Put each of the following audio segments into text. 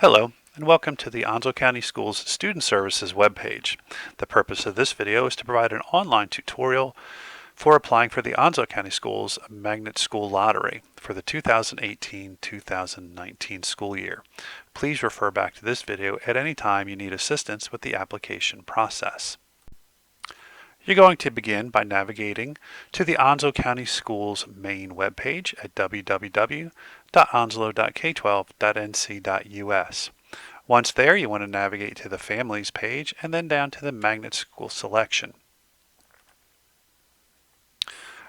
Hello, and welcome to the Onslow County Schools Student Services webpage. The purpose of this video is to provide an online tutorial for applying for the Onslow County Schools Magnet School Lottery for the 2018-2019 school year. Please refer back to this video at any time you need assistance with the application process. You're going to begin by navigating to the Onslow County Schools main webpage at www.onslow.k12.nc.us. Once there, you want to navigate to the Families page and then down to the Magnet School selection.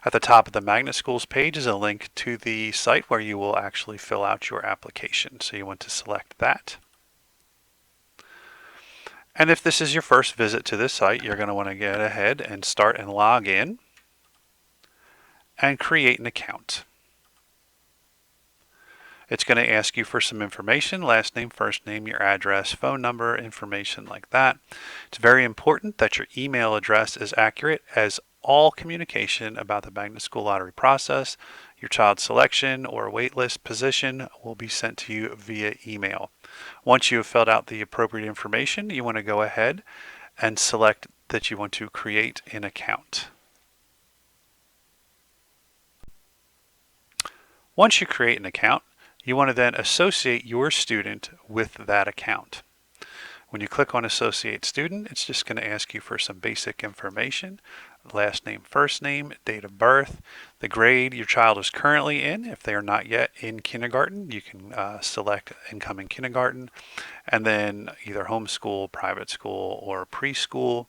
At the top of the Magnet Schools page is a link to the site where you will actually fill out your application. So you want to select that. And if this is your first visit to this site, you're going to want to get ahead and start and log in and create an account. It's going to ask you for some information, last name, first name, your address, phone number, information like that. It's very important that your email address is accurate, as all communication about the Magnet School Lottery process, your child selection or waitlist position will be sent to you via email. Once you have filled out the appropriate information, you want to go ahead and select that you want to create an account. Once you create an account, you want to then associate your student with that account. When you click on Associate Student, it's just going to ask you for some basic information, last name, first name, date of birth, the grade your child is currently in. If they are not yet in kindergarten, you can select incoming kindergarten, and then either homeschool, private school, or preschool.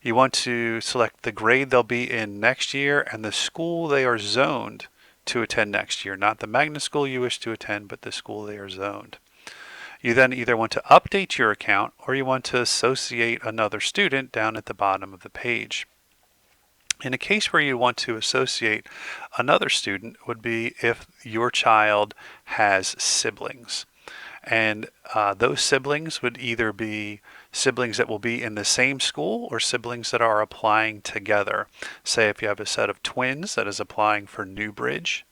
You want to select the grade they'll be in next year and the school they are zoned to attend next year, not the magnet school you wish to attend, but the school they are zoned. You then either want to update your account or you want to associate another student down at the bottom of the page. In a case where you want to associate another student would be if your child has siblings. And those siblings would either be siblings that will be in the same school or siblings that are applying together. Say if you have a set of twins that is applying for Newbridge,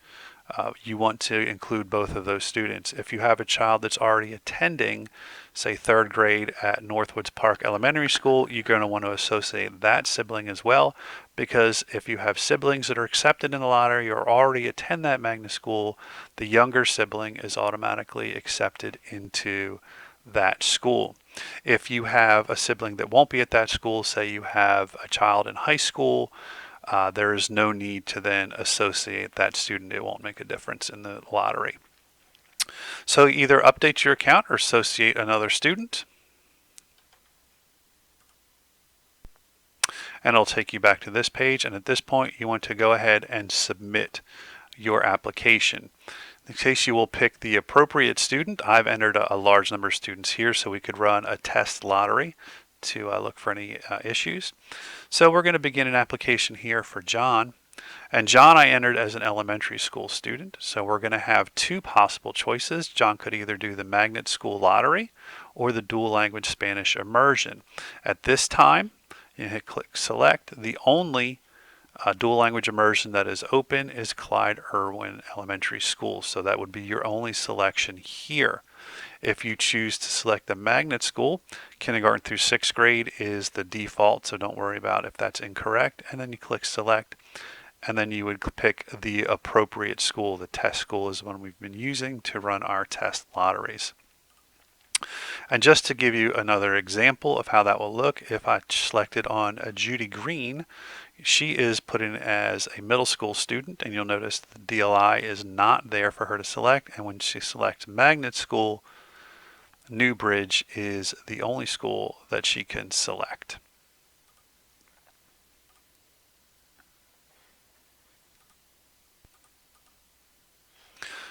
you want to include both of those students. If you have a child that's already attending, say third grade at Northwoods Park Elementary School, you're going to want to associate that sibling as well, because if you have siblings that are accepted in the lottery or already attend that magnet school, the younger sibling is automatically accepted into that school. If you have a sibling that won't be at that school, say you have a child in high school, there is no need to then associate that student. It won't make a difference in the lottery. So either update your account or associate another student. And it'll take you back to this page. And at this point, you want to go ahead and submit your application. In case you will pick the appropriate student, I've entered a large number of students here so we could run a test lottery to look for any issues. So we're going to begin an application here for John. And John I entered as an elementary school student. So we're going to have two possible choices. John could either do the Magnet School Lottery or the Dual Language Spanish Immersion. At this time, you hit click Select. The only dual language immersion that is open is Clyde Irwin Elementary School. So that would be your only selection here. If you choose to select the magnet school, kindergarten through sixth grade is the default, so don't worry about if that's incorrect. And then you click select, and then you would pick the appropriate school. The test school is the one we've been using to run our test lotteries. And just to give you another example of how that will look, if I selected on Judy Green, she is put in as a middle school student, and you'll notice the DLI is not there for her to select. And when she selects magnet school, Newbridge is the only school that she can select.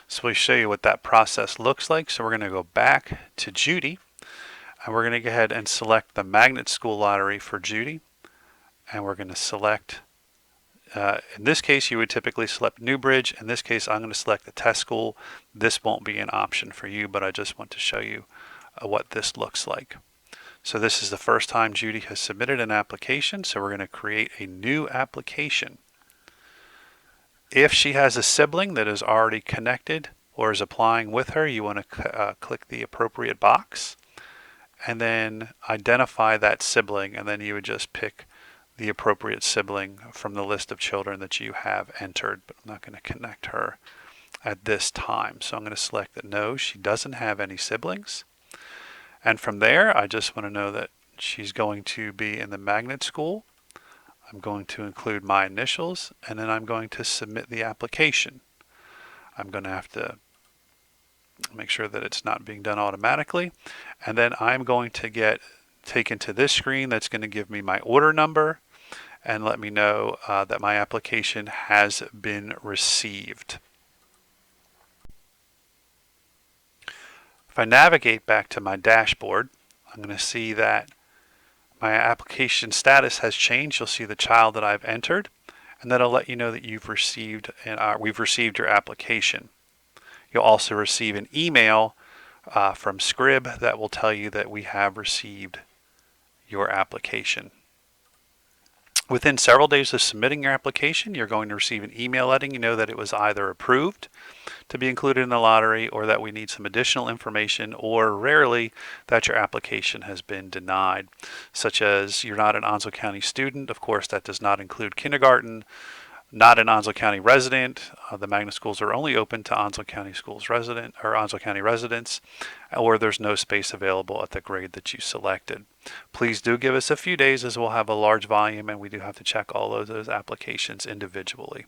So we show you what that process looks like. So we're going to go back to Judy, and we're going to go ahead and select the Magnet School Lottery for Judy. And we're going to select, in this case you would typically select Newbridge. In this case I'm going to select the test school. This won't be an option for you, but I just want to show you what this looks like. So this is the first time Judy has submitted an application, so we're going to create a new application. If she has a sibling that is already connected or is applying with her, you want to click the appropriate box and then identify that sibling, and then you would just pick the appropriate sibling from the list of children that you have entered. But I'm not going to connect her at this time. So I'm going to select that no, she doesn't have any siblings. And from there, I just want to know that she's going to be in the magnet school. I'm going to include my initials, and then I'm going to submit the application. I'm going to have to make sure that it's not being done automatically. And then I'm going to get taken to this screen that's going to give me my order number and let me know that my application has been received. If I navigate back to my dashboard, I'm going to see that my application status has changed. You'll see the child that I've entered, and that'll let you know that we've received your application. You'll also receive an email from Scrib that will tell you that we have received your application. Within several days of submitting your application, you're going to receive an email letting you know that it was either approved to be included in the lottery, or that we need some additional information, or rarely that your application has been denied, such as you're not an Onslow County student. Of course, that does not include kindergarten. Not an Onslow County resident. The magnet schools are only open to Onslow County schools resident or Onslow County residents, or there's no space available at the grade that you selected. Please do give us a few days, as we'll have a large volume and we do have to check all of those applications individually.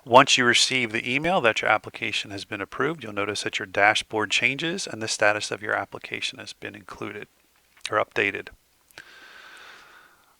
Once you receive the email that your application has been approved, you'll notice that your dashboard changes and the status of your application has been included or updated.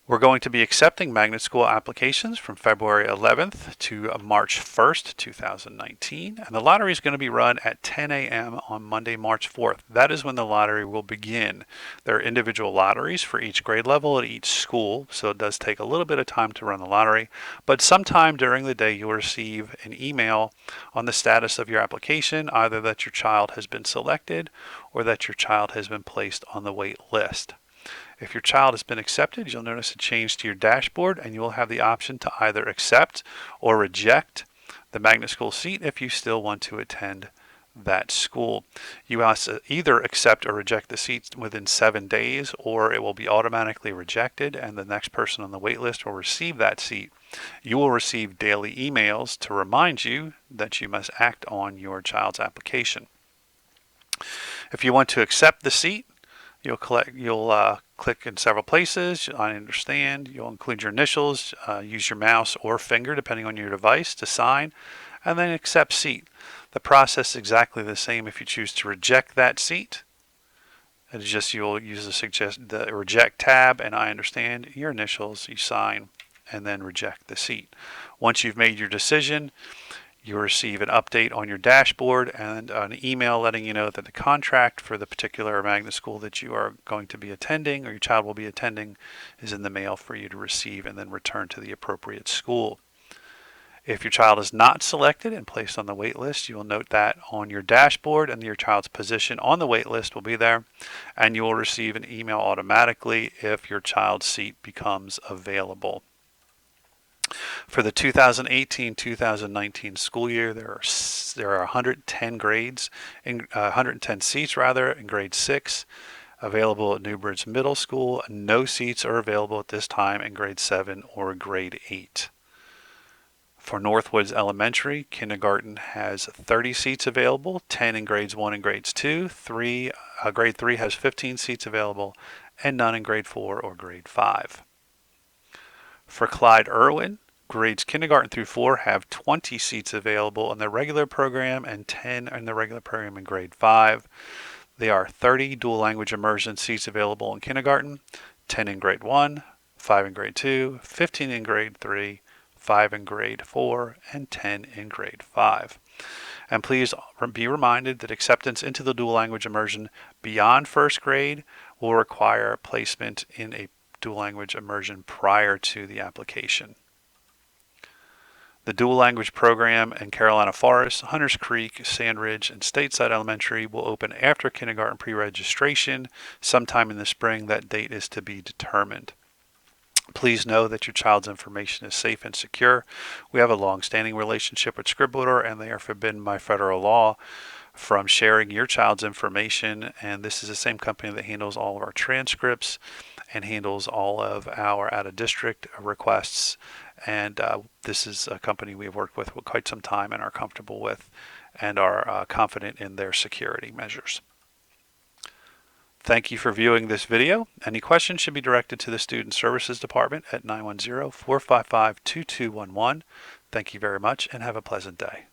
We're going to be accepting magnet school applications from February 11th to March 1st, 2019. And the lottery is going to be run at 10 a.m. on Monday, March 4th. That is when the lottery will begin. There are individual lotteries for each grade level at each school, so it does take a little bit of time to run the lottery. But sometime during the day, you'll receive an email on the status of your application, either that your child has been selected or that your child has been placed on the wait list. If your child has been accepted, you'll notice a change to your dashboard, and you will have the option to either accept or reject the magnet school seat if you still want to attend that school. You either accept or reject the seat within 7 days, or it will be automatically rejected and the next person on the wait list will receive that seat. You will receive daily emails to remind you that you must act on your child's application. If you want to accept the seat, you'll click in several places. I understand. You'll include your initials, use your mouse or finger depending on your device to sign, and then accept seat. The process is exactly the same if you choose to reject that seat. It's just you'll use the reject tab, and I understand your initials, you sign, and then reject the seat. Once you've made your decision, you'll receive an update on your dashboard and an email letting you know that the contract for the particular magnet school that you are going to be attending or your child will be attending is in the mail for you to receive and then return to the appropriate school. If your child is not selected and placed on the wait list, you will note that on your dashboard, and your child's position on the wait list will be there, and you will receive an email automatically if your child's seat becomes available. For the 2018-2019 school year, there are 110 grades, 110 seats rather, in grade 6 available at Newbridge Middle School. No seats are available at this time in grade 7 or grade 8. For Northwoods Elementary, kindergarten has 30 seats available, 10 in grades 1 and grades 2. Grade 3 has 15 seats available, and none in grade 4 or grade 5. For Clyde Irwin, grades kindergarten through 4 have 20 seats available in the regular program and 10 in the regular program in grade 5. There are 30 dual language immersion seats available in kindergarten, 10 in grade 1, 5 in grade 2, 15 in grade 3, 5 in grade 4, and 10 in grade 5. And please be reminded that acceptance into the dual language immersion beyond first grade will require placement in a dual language immersion prior to the application. The dual language program in Carolina Forest, Hunters Creek, Sandridge, and Stateside Elementary will open after kindergarten pre-registration sometime in the spring. That date is to be determined. Please know that your child's information is safe and secure. We have a long-standing relationship with Scribbler, and they are forbidden by federal law from sharing your child's information. And this is the same company that handles all of our transcripts and handles all of our out-of-district requests. And this is a company we've worked with for quite some time and are comfortable with and are confident in their security measures. Thank you for viewing this video. Any questions should be directed to the Student Services Department at 910-455-2211. Thank you very much and have a pleasant day.